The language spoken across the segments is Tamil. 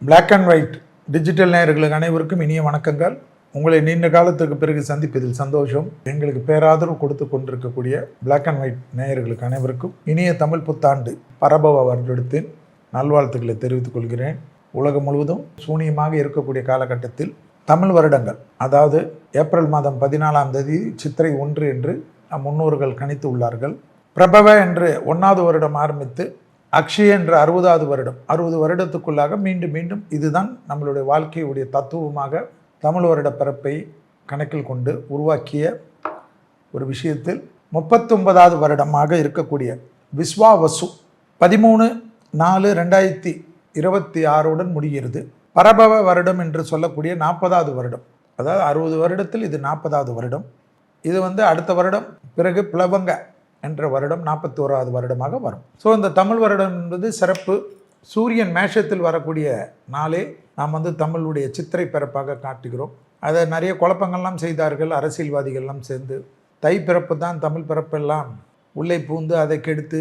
பிளாக் அண்ட் ஒயிட் டிஜிட்டல் நேயர்களுக்கு அனைவருக்கும் இனிய வணக்கங்கள். உங்களை நீண்ட காலத்துக்கு பிறகு சந்திப்பதில் சந்தோஷம். எங்களுக்கு பேராதரவு கொடுத்து கொண்டிருக்கக்கூடிய பிளாக் அண்ட் ஒயிட் நேயர்களுக்கு அனைவருக்கும் இனிய தமிழ் புத்தாண்டு பரபவ வருடத்தின் நல்வாழ்த்துக்களை தெரிவித்துக் கொள்கிறேன். உலகம் முழுவதும் சூனியமாக இருக்கக்கூடிய காலகட்டத்தில் தமிழ் வருடங்கள், அதாவது ஏப்ரல் மாதம் 14ஆம் தேதி சித்திரை 1 என்று நம் முன்னோர்கள் கணித்து உள்ளார்கள். பிரபவ என்று 1வது வருடம் ஆரம்பித்து அக்ஷய என்ற 60வது வருடம், 60 வருடத்துக்குள்ளாக மீண்டும் மீண்டும் இதுதான் நம்மளுடைய வாழ்க்கையுடைய தத்துவமாக தமிழ் வருட பிறப்பை கணக்கில் கொண்டு உருவாக்கிய ஒரு விஷயத்தில் 39வது வருடமாக இருக்கக்கூடிய விஸ்வாவசு 13/4/2026 முடிகிறது. பரபவ வருடம் என்று சொல்லக்கூடிய 40வது வருடம், அதாவது 60 வருடத்தில் இது 40வது வருடம். இது அடுத்த வருடம் பிறகு பிளவங்க என்ற வருடம் 41வது வருடமாக வரும். ஸோ இந்த தமிழ் வருடம் என்பது சிறப்பு. சூரியன் மேஷத்தில் வரக்கூடிய நாளே நாம் தமிழுடைய சித்திரை பிறப்பாக காட்டுகிறோம். அதை நிறைய குழப்பங்கள்லாம் செய்தார்கள் அரசியல்வாதிகள்லாம் சேர்ந்து. தை பிறப்பு தான் தமிழ் பிறப்பெல்லாம் உள்ளே பூந்து அதை கெடுத்து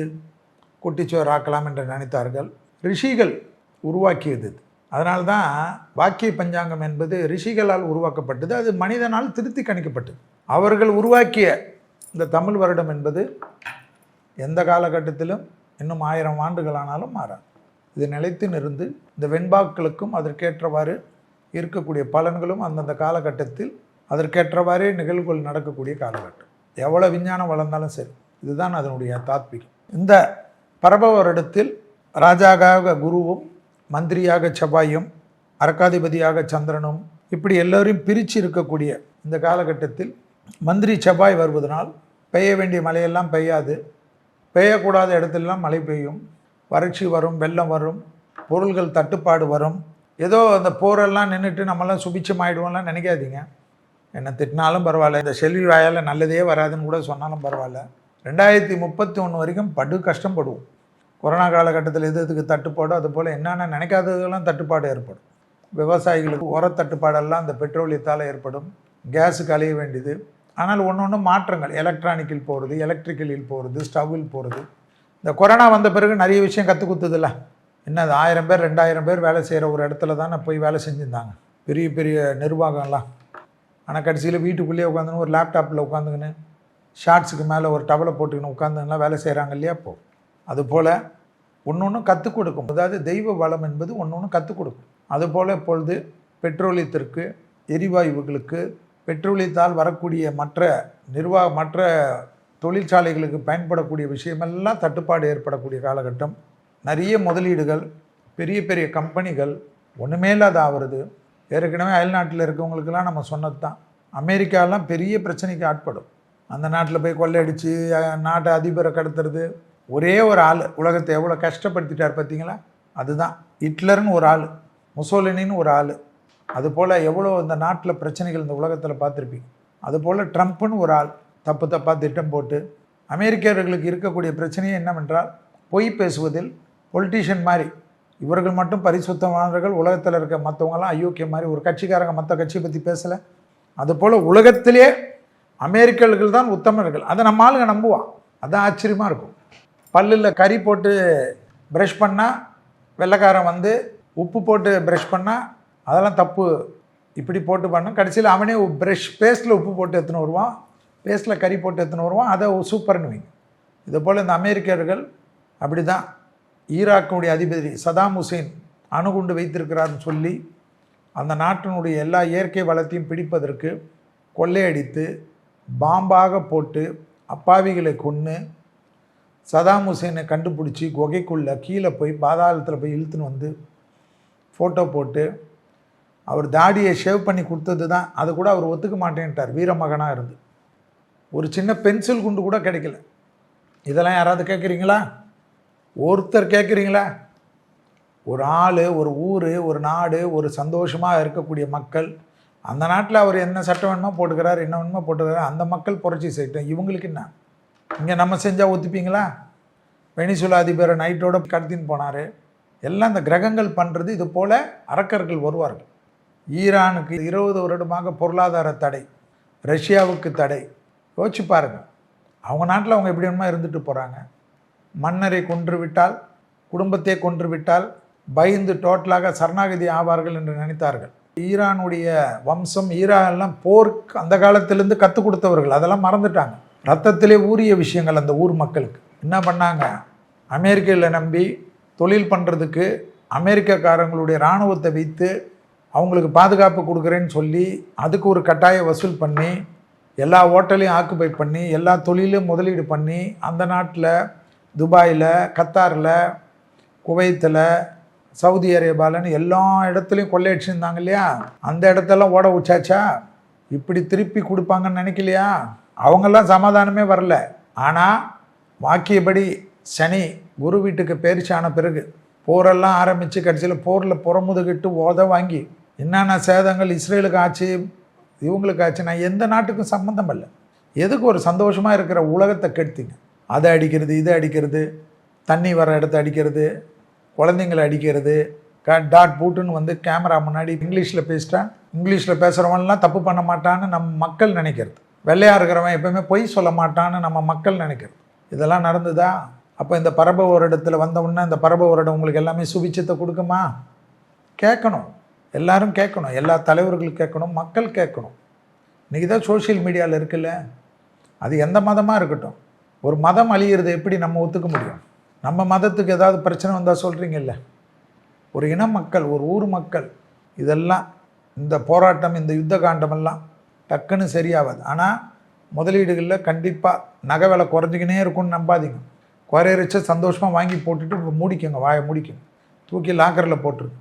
குட்டிச்சோர் ஆக்கலாம் என்று நினைத்தார்கள். ரிஷிகள் உருவாக்கியது. அதனால்தான் வாக்கிய பஞ்சாங்கம் என்பது ரிஷிகளால் உருவாக்கப்பட்டது. அது மனிதனால் திருத்தி கணிக்கப்பட்டது. அவர்கள் உருவாக்கிய இந்த தமிழ் வருடம் என்பது எந்த காலகட்டத்திலும் இன்னும் 1000 ஆண்டுகளானாலும் மாறாது. இது நிலைத்து நிறுந்து இந்த வெண்பாக்களுக்கும் அதற்கேற்றவாறு இருக்கக்கூடிய பலன்களும் அந்தந்த காலகட்டத்தில் அதற்கேற்றவாறே நிகழ்வுகள் நடக்கக்கூடிய காலகட்டம். எவ்வளோ விஞ்ஞானம் வளர்ந்தாலும் சரி, இதுதான் அதனுடைய தாத்பீகம். இந்த பரபவ வருடத்தில் ராஜாவாக குருவும், மந்திரியாக செவ்வாயும், அரக்காதிபதியாக சந்திரனும், இப்படி எல்லோரையும் பிரித்து இருக்கக்கூடிய இந்த காலகட்டத்தில் மந்திரி செவ்வாய் வருவதனால் பெய்ய வேண்டிய மழையெல்லாம் பெய்யாது, பெய்யக்கூடாத இடத்துலலாம் மழை பெய்யும், வறட்சி வரும், வெள்ளம் வரும், பொருள்கள் தட்டுப்பாடு வரும். ஏதோ அந்த போரெல்லாம் நின்றுட்டு நம்மளாம் சுபிச்சமாயிடுவோம்லாம் நினைக்காதீங்க. என்ன திட்டினாலும் பரவாயில்ல, இந்த செல்வி வாயால் நல்லதே வராதுன்னு கூட சொன்னாலும் பரவாயில்ல. 2031 வரைக்கும் படு கஷ்டப்படுவோம். கொரோனா காலகட்டத்தில் எதுக்கு தட்டுப்பாடோ அதுபோல் என்னென்ன நினைக்காததெல்லாம் தட்டுப்பாடு ஏற்படும். விவசாயிகளுக்கு உர தட்டுப்பாடெல்லாம் அந்த பெட்ரோலியத்தால் ஏற்படும். கேஸுக்கு அலைய வேண்டியது. ஆனால் ஒன்று மாற்றங்கள், எலக்ட்ரானிக்கில் போகிறது, எலக்ட்ரிக்கலில் போகிறது, ஸ்டவ்வில் போகிறது. இந்த கொரோனா வந்த பிறகு நிறைய விஷயம் கற்றுக் கொடுத்ததில்ல. என்ன 1000 பேர் 2000 பேர் வேலை செய்கிற ஒரு இடத்துல தான் போய் வேலை செஞ்சுருந்தாங்க பெரிய பெரிய நிர்வாகம்லாம். ஆனால் கடைசியில் வீட்டுக்குள்ளேயே உட்காந்துன்னு ஒரு லேப்டாப்பில் உட்காந்துக்கின்னு ஷார்ட்ஸுக்கு மேலே ஒரு டவலை போட்டுக்கின்னு உட்காந்துலாம் வேலை செய்கிறாங்க இல்லையா? அப்போது அதுபோல் ஒன்று கற்றுக் கொடுக்கும். அதாவது தெய்வ வளம் என்பது ஒன்று கற்றுக் கொடுக்கும். அதுபோல் இப்பொழுது பெட்ரோலியத்திற்கு, எரிவாயுகளுக்கு, பெட்ரோலியத்தால் வரக்கூடிய மற்ற தொழிற்சாலைகளுக்கு பயன்படக்கூடிய விஷயமெல்லாம் தட்டுப்பாடு ஏற்படக்கூடிய காலகட்டம். நிறைய முதலீடுகள், பெரிய பெரிய கம்பெனிகள் ஒன்றுமே இல்லாத ஆகிறது. ஏற்கனவே அயல்நாட்டில் இருக்கவங்களுக்கெல்லாம் நம்ம சொன்னது தான். அமெரிக்காலாம் பெரிய பிரச்சனைக்கு ஆட்படும். அந்த நாட்டில் போய் கொள்ளையடித்து நாட்டு அதிபரை கடத்துறது. ஒரே ஒரு ஆள் உலகத்தை எவ்வளோ கஷ்டப்படுத்திட்டார் பார்த்தீங்களா? அதுதான் ஹிட்லர்னு ஒரு ஆள், முசோலினின்னு ஒரு ஆள். அதுபோல் எவ்வளோ இந்த நாட்டில் பிரச்சனைகள் இந்த உலகத்தில் பார்த்துருப்பீங்க. அதுபோல் ட்ரம்ப்னு ஒரு ஆள் தப்பாக திட்டம் போட்டு அமெரிக்கர்களுக்கு இருக்கக்கூடிய பிரச்சனையே என்னவென்றால் பொய் பேசுவதில். பொலிட்டீஷியன் மாதிரி இவர்கள் மட்டும் பரிசுத்தமானவர்கள், உலகத்தில் இருக்க மற்றவங்களாம் அயோக்கிய மாதிரி. ஒரு கட்சிக்காரங்க மற்ற கட்சியை பற்றி பேசலை. அதுபோல் உலகத்திலே அமெரிக்கர்கள் தான் உத்தமர்கள். அதை நம்ம ஆளுங்க நம்புவான். அதுதான் ஆச்சரியமாக இருக்கும். பல்லில் கறி போட்டு ப்ரஷ் பண்ணால் வெள்ளைக்காரன் உப்பு போட்டு ப்ரஷ் பண்ணால் அதெல்லாம் தப்பு, இப்படி போட்டு பண்ண. கடைசியில் அவனே பேஸ்ட்டில் உப்பு போட்டு எடுத்துன்னு வருவான், பேஸ்ட்டில் கறி போட்டு எடுத்துன்னு வருவான். அதை சூப்பர்னு வைங்க. இதுபோல் இந்த அமெரிக்கர்கள் அப்படி தான். ஈராக்குடைய அதிபதி சதாம் ஹுசேன் அணுகுண்டு வைத்திருக்கிறார்னு சொல்லி அந்த நாட்டினுடைய எல்லா இயற்கை வளத்தையும் பிடிப்பதற்கு கொள்ளையடித்து பாம்பாக போட்டு அப்பாவிகளை கொன்று சதாம் ஹுசேனை கண்டுபிடிச்சி குகைக்குள்ளே கீழே போய் பாதாளத்தில் போய் இழுத்துன்னு ஃபோட்டோ போட்டு அவர் தாடியை ஷேவ் பண்ணி கொடுத்தது தான். அது கூட அவர் ஒத்துக்க மாட்டேன்ட்டார். வீரமகனாக இருந்து ஒரு சின்ன பென்சில் குண்டு கூட கிடைக்கல. இதெல்லாம் யாராவது கேட்குறீங்களா? ஒருத்தர் கேட்குறீங்களா? ஒரு ஆள், ஒரு ஊர், ஒரு நாடு, ஒரு சந்தோஷமாக இருக்கக்கூடிய மக்கள், அந்த நாட்டில் அவர் என்ன சட்டம் வேணுமோ போட்டுக்கிறார், என்ன வேணுமோ போட்டுக்கிறார். அந்த மக்கள் புரட்சி செய்யட்டும். இவங்களுக்கு என்ன? இங்கே நம்ம செஞ்சால் ஒத்துப்பீங்களா? வெனிசுலா அதிபரை நைட்டோட கடத்தின்னு போனார். எல்லாம் இந்த கிரகங்கள் பண்ணுறது. இது போல் அரக்கர்கள் வருவார்கள். ஈரானுக்கு 20 வருடமாக பொருளாதார தடை, ரஷ்யாவுக்கு தடை. யோசிச்சு பாருங்கள். அவங்க நாட்டில் அவங்க எப்படி வேணுமா இருந்துட்டு போகிறாங்க. மன்னரை கொன்று விட்டால், குடும்பத்தை கொன்று விட்டால், பயந்து டோட்டலாக சரணாகதி ஆவார்கள் என்று நினைத்தார்கள். ஈரானுடைய வம்சம், ஈரான்லாம் போருக்கு அந்த காலத்திலேருந்து கற்றுக் கொடுத்தவர்கள், அதெல்லாம் மறந்துட்டாங்க. ரத்தத்திலே ஊறிய விஷயங்கள் அந்த ஊர் மக்களுக்கு. என்ன பண்ணாங்க, அமெரிக்கையில் நம்பி தொழில் பண்ணுறதுக்கு அமெரிக்காக்காரங்களுடைய இராணுவத்தை வைத்து அவங்களுக்கு பாதுகாப்பு கொடுக்குறேன்னு சொல்லி அதுக்கு ஒரு கட்டாய வசூல் பண்ணி எல்லா ஹோட்டலையும் ஆக்குபை பண்ணி எல்லா தொழிலும் முதலீடு பண்ணி அந்த நாட்டில் துபாயில், கத்தாரில், குவைத்தில், சவுதி அரேபியாலன்னு எல்லா இடத்துலையும் கொள்ளையடிச்சிருந்தாங்க இல்லையா? அந்த இடத்தெல்லாம் ஓட வச்சாச்சா? இப்படி திருப்பி கொடுப்பாங்கன்னு நினைக்கலையா? அவங்கெல்லாம் சமாதானமே வரல. ஆனால் வாக்கியபடி சனி குரு வீட்டுக்கு பேரிச்சான பிறகு போரெல்லாம் ஆரம்பித்து கடைசியில் போரில் புறமுதுகிட்டு வாங்கி என்னென்ன சேதங்கள் இஸ்ரேலுக்கு ஆச்சு, இவங்களுக்கு ஆச்சு. நான் எந்த நாட்டுக்கும் சம்மந்தம் இல்லை. எதுக்கு ஒரு சந்தோஷமாக இருக்கிற உலகத்தை கெடுத்தீங்க? அதை அடிக்கிறது, இதை அடிக்கிறது, தண்ணி வர இடத்த அடிக்கிறது, குழந்தைங்களை அடிக்கிறது, டாட் பூட்டுன்னு வந்து கேமரா முன்னாடி இங்கிலீஷில் பேசிட்டா இங்கிலீஷில் பேசுகிறவன்லாம் தப்பு பண்ண மாட்டான்னு நம்ம மக்கள் நினைக்கிறது. வெள்ளையாக இருக்கிறவன் எப்போவுமே பொய் சொல்ல மாட்டான்னு நம்ம மக்கள் நினைக்கிறது. இதெல்லாம் நடந்ததா? அப்போ இந்த பரப வருடத்தில் வந்தவுடனே இந்த பரப வருடம் உங்களுக்கு எல்லாமே சுபிச்சத்தை கொடுக்குமா? கேட்கணும், எல்லாரும் கேட்கணும், எல்லா தலைவர்களும் கேட்கணும், மக்கள் கேட்கணும். இன்றைக்கி தான் சோஷியல் மீடியாவில் இருக்குல்ல, அது எந்த மதமாக இருக்கட்டும், ஒரு மதம் அழியிறது எப்படி நம்ம ஒத்துக்க முடியும்? நம்ம மதத்துக்கு ஏதாவது பிரச்சனை வந்தால் சொல்கிறீங்கல்ல, ஒரு இன மக்கள், ஒரு ஊர் மக்கள், இதெல்லாம் இந்த போராட்டம், இந்த யுத்த காண்டமெல்லாம் டக்குன்னு சரியாகாது. ஆனால் முதலீடுகளில் கண்டிப்பாக நகை விலை குறைஞ்சிக்கினே இருக்கும்னு நம்பாதீங்க. குறையரிச்ச சந்தோஷமாக வாங்கி போட்டுட்டு மூடிக்கோங்க, வாயை மூடிக்கோங்க, தூக்கி லாக்கரில் போட்டுருக்கு,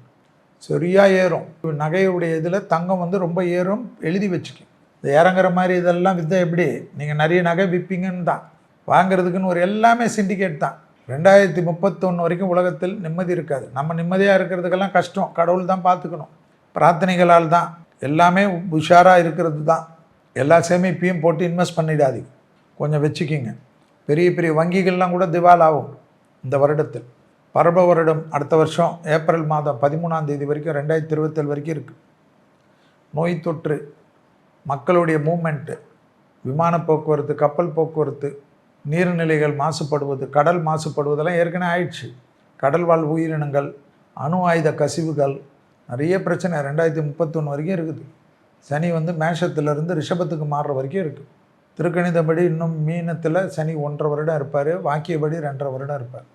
சரியாக ஏறும். நகையுடைய இதில் தங்கம் வந்து ரொம்ப ஏறும், எழுதி வச்சுக்கோங்க. இந்த இறங்குற மாதிரி இதெல்லாம் வித்தை எப்படி? நீங்கள் நிறைய நகை விற்பீங்கன்னு தான், வாங்கிறதுக்குன்னு ஒரு எல்லாமே சிண்டிகேட் தான். 2031 வரைக்கும் உலகத்தில் நிம்மதி இருக்காது. நம்ம நிம்மதியாக இருக்கிறதுக்கெல்லாம் கஷ்டம், கடவுள் தான் பார்த்துக்கணும். பிரார்த்தனைகளால் தான் எல்லாமே உஷாராக இருக்கிறது தான். எல்லா சேமிப்பையும் போட்டு இன்வெஸ்ட் பண்ணிடாதீங்க, கொஞ்சம் வச்சுக்கிங்க. பெரிய பெரிய வங்கிகள்லாம் கூட திவால் ஆகும் இந்த வருடத்தில். பரப வருடம் அடுத்த வருஷம் ஏப்ரல் மாதம் 13ஆம் தேதி வரைக்கும் 2027 வரைக்கும் இருக்குது. நோய் தொற்று, மக்களுடைய மூமெண்ட்டு, விமான போக்குவரத்து, கப்பல் போக்குவரத்து, நீர்நிலைகள் மாசுபடுவது, கடல் மாசுபடுவதெல்லாம் ஏற்கனவே ஆயிடுச்சு. கடல் வாழ் உயிரினங்கள், அணு ஆயுத கசிவுகள், நிறைய பிரச்சனை 2031 வரைக்கும் இருக்குது. சனி வந்து மேஷத்துலேருந்து ரிஷபத்துக்கு மாறுற வரைக்கும் இருக்குது. திருக்கணிதப்படி இன்னும் மீனத்தில் சனி 1.5 வருடம் இருப்பார், வாக்கியபடி 2.5 வருடம் இருப்பார்.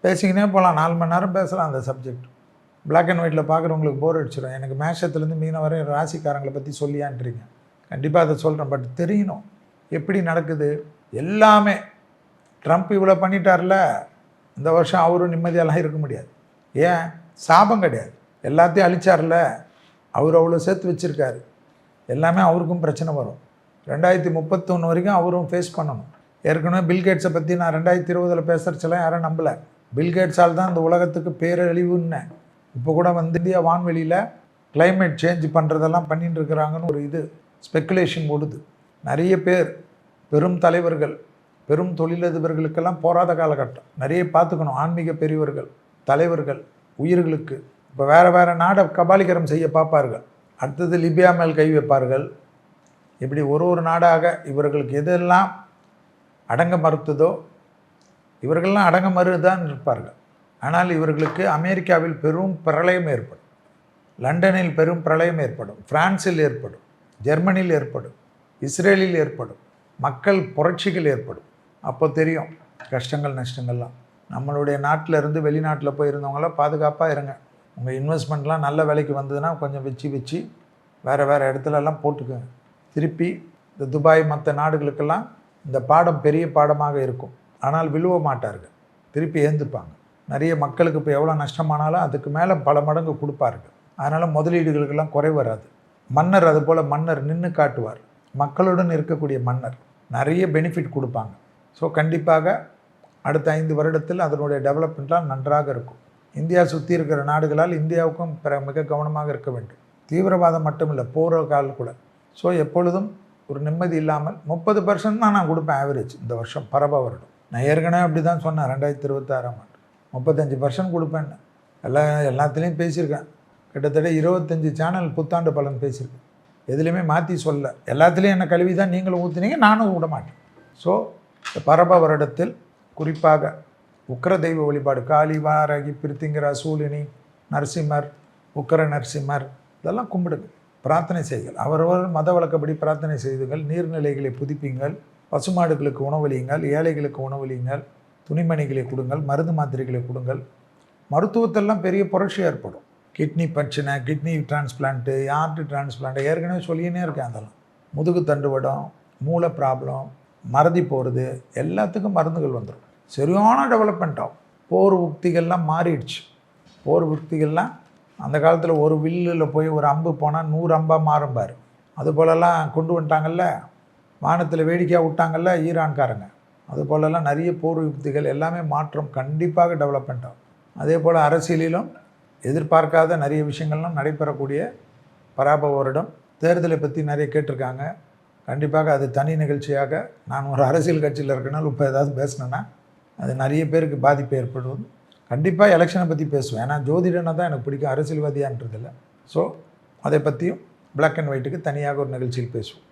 பேசிக்கினே போகலாம், 4 மணி நேரம் பேசலாம் அந்த சப்ஜெக்ட். பிளாக் அண்ட் ஒயிட்டில் பார்க்குறவங்களுக்கு போர் அடிச்சிடும். எனக்கு மேஷத்துலேருந்து மீனம் வரை ராசிக்காரங்களை பற்றி சொல்லியான்றீங்க. கண்டிப்பாக அதை சொல்கிறேன், பட் தெரியணும் எப்படி நடக்குது எல்லாமே. ட்ரம்ப் இவ்வளோ பண்ணிட்டார்ல, இந்த வருஷம் அவரும் நிம்மதியெல்லாம் இருக்க முடியாது. ஏன்? சாபம் கிடையாது, எல்லாத்தையும் அழிச்சார்ல, அவர் அவ்வளோ சேர்த்து வச்சுருக்காரு, எல்லாமே அவருக்கும் பிரச்சனை வரும். 2031 வரைக்கும் அவரும் ஃபேஸ் பண்ணணும். ஏற்கனவே பில்கேட்ஸை பற்றி நான் 2020 பேசுகிறச்செல்லாம் யாரும் நம்பலை. பில்கேட்ஸால் தான் இந்த உலகத்துக்கு பேரழிவுன்னு. இப்போ கூட வந்து இந்தியா வான்வெளியில் கிளைமேட் சேஞ்ச் பண்ணுறதெல்லாம் பண்ணிட்டு இருக்கிறாங்கன்னு ஒரு இது ஸ்பெக்குலேஷன் ஓடுது. நிறைய பேர், பெரும் தலைவர்கள், பெரும் தொழிலதிபர்களுக்கெல்லாம் போராத காலகட்டம். நிறைய பார்த்துக்கணும். ஆன்மீக பெரியவர்கள், தலைவர்கள், உயிர்களுக்கு இப்போ வேறு வேறு நாடை கபாலிகரம் செய்ய பார்ப்பார்கள். அடுத்தது லிபியா மேல் கை வைப்பார்கள். இப்படி ஒரு நாடாக இவர்களுக்கு எதெல்லாம் அடங்க மறுத்ததோ இவர்கள்லாம் அடங்க மறுதான் இருப்பார்கள். ஆனால் இவர்களுக்கு அமெரிக்காவில் பெரும் பிரளயம் ஏற்படும், லண்டனில் பெரும் பிரளயம் ஏற்படும், பிரான்சில் ஏற்படும், ஜெர்மனியில் ஏற்படும், இஸ்ரேலில் ஏற்படும், மக்கள் புரட்சிகள் ஏற்படும். அப்போ தெரியும் கஷ்டங்கள் நஷ்டங்கள்லாம். நம்மளுடைய நாட்டில் இருந்து வெளிநாட்டில் போயிருந்தவங்களாம் பாதுகாப்பாக இருங்க. உங்கள் இன்வெஸ்ட்மெண்ட்லாம் நல்ல விலைக்கு வந்ததுன்னா கொஞ்சம் வச்சு வேறு இடத்துலலாம் போட்டுக்கோங்க. திருப்பி இந்த துபாய் மற்ற நாடுகளுக்கெல்லாம் இந்த பாடம் பெரிய பாடமாக இருக்கும். ஆனால் விழுவ மாட்டார்கள், திருப்பி ஏந்துப்பாங்க. நிறைய மக்களுக்கு இப்போ எவ்வளோ நஷ்டமானாலும் அதுக்கு மேலே பல மடங்கு கொடுப்பார்கள். அதனால் முதலீடுகளுக்கெல்லாம் குறை வராது. மன்னர் அதுபோல் மன்னர் நின்று காட்டுவார். மக்களுடன் இருக்கக்கூடிய மன்னர் நிறைய பெனிஃபிட் கொடுப்பாங்க. ஸோ கண்டிப்பாக அடுத்த 5 வருடத்தில் அதனுடைய டெவலப்மெண்ட்லாம் நன்றாக இருக்கும். இந்தியா சுற்றி இருக்கிற நாடுகளால் இந்தியாவுக்கும் மிக கவனமாக இருக்க வேண்டும். தீவிரவாதம் மட்டும் இல்லை, போகிற கால் கூட. ஸோ எப்பொழுதும் ஒரு நிம்மதி இல்லாமல் 30% தான் நான் கொடுப்பேன் ஆவரேஜ் இந்த வருஷம் பரப வருடம். நான் ஏற்கனவே அப்படி தான் சொன்னேன் 2026ஆம் ஆண்டு 35% கொடுப்பேன்னு. எல்லாத்துலேயும் பேசியிருக்கேன். கிட்டத்தட்ட 25 சேனல் புத்தாண்டு பலன் பேசியிருக்கேன். எதுலேயுமே மாற்றி சொல்ல, எல்லாத்துலேயும் என்ன கல்வி தான் நீங்களும் ஊற்றுனீங்க, நானும் விட மாட்டேன். ஸோ இந்த பரப வருடத்தில் குறிப்பாக உக்கிர தெய்வ வழிபாடு, காளி, வாராகி, பிரித்திங்கரா, சூலினி, நரசிம்மர், உக்கர நரசிம்மர் இதெல்லாம் கும்பிடுங்க, பிரார்த்தனை செய்யுங்கள். அவரவர் மத வழக்கப்படி பிரார்த்தனை செய்துங்கள். நீர்நிலைகளை புதுப்பிங்கள், பசுமாடுகளுக்கு உணவளியுங்கள், ஏழைகளுக்கு உணவளியுங்கள், துணிமணிகளை கொடுங்கள், மருந்து மாத்திரைகளை கொடுங்கள். மருத்துவத்தெல்லாம் பெரிய புரட்சி ஏற்படும். கிட்னி பிரச்சனை, கிட்னி டிரான்ஸ்பிளான்ட்டு, ஹார்ட் டிரான்ஸ்பிளான்ட்டு ஏற்கனவே சொல்லினே இருக்கேன். அதெல்லாம் முதுகு தண்டுவடம், மூளை ப்ராப்ளம், மறதி போகிறது, எல்லாத்துக்கும் மருந்துகள் வந்துடும். சரியான டெவலப்மெண்ட் ஆகும். போர் உக்திகள்லாம் மாறிடுச்சு. போர் உக்திகள்லாம் அந்த காலத்தில் ஒரு வில்லில் போய் ஒரு அம்பு போனால் 100 அம்பாக மாறும்பார். அது போலலாம் கொண்டு வந்துட்டாங்கல்ல, வானத்தில் வேடிக்கையாக விட்டாங்கல்ல ஈரான்காரங்க. அது போலலாம் நிறைய போர் யுக்திகள் எல்லாமே மாற்றம் கண்டிப்பாக டெவலப்மெண்ட் ஆகும். அதே போல் அரசியலிலும் எதிர்பார்க்காத நிறைய விஷயங்கள்லாம் நடைபெறக்கூடிய பராபவ வருடம். தேர்தலை பற்றி நிறைய கேட்டிருக்காங்க. கண்டிப்பாக அது தனி நிகழ்ச்சியாக, நான் ஒரு அரசியல் கட்சியில் இருக்கனால இப்போ ஏதாவது பேசினேன்னா அது நிறைய பேருக்கு பாதிப்பு ஏற்படுவது. கண்டிப்பாக எலெக்ஷனை பற்றி பேசுவேன். ஏன்னா ஜோதிடனை தான் எனக்கு பிடிக்கும், அரசியல்வாதியான்றதில்லை. ஸோ அதை பற்றியும் பிளாக் அண்ட் ஒயிட்டுக்கு தனியாக ஒரு நிகழ்ச்சியில் பேசுவோம்.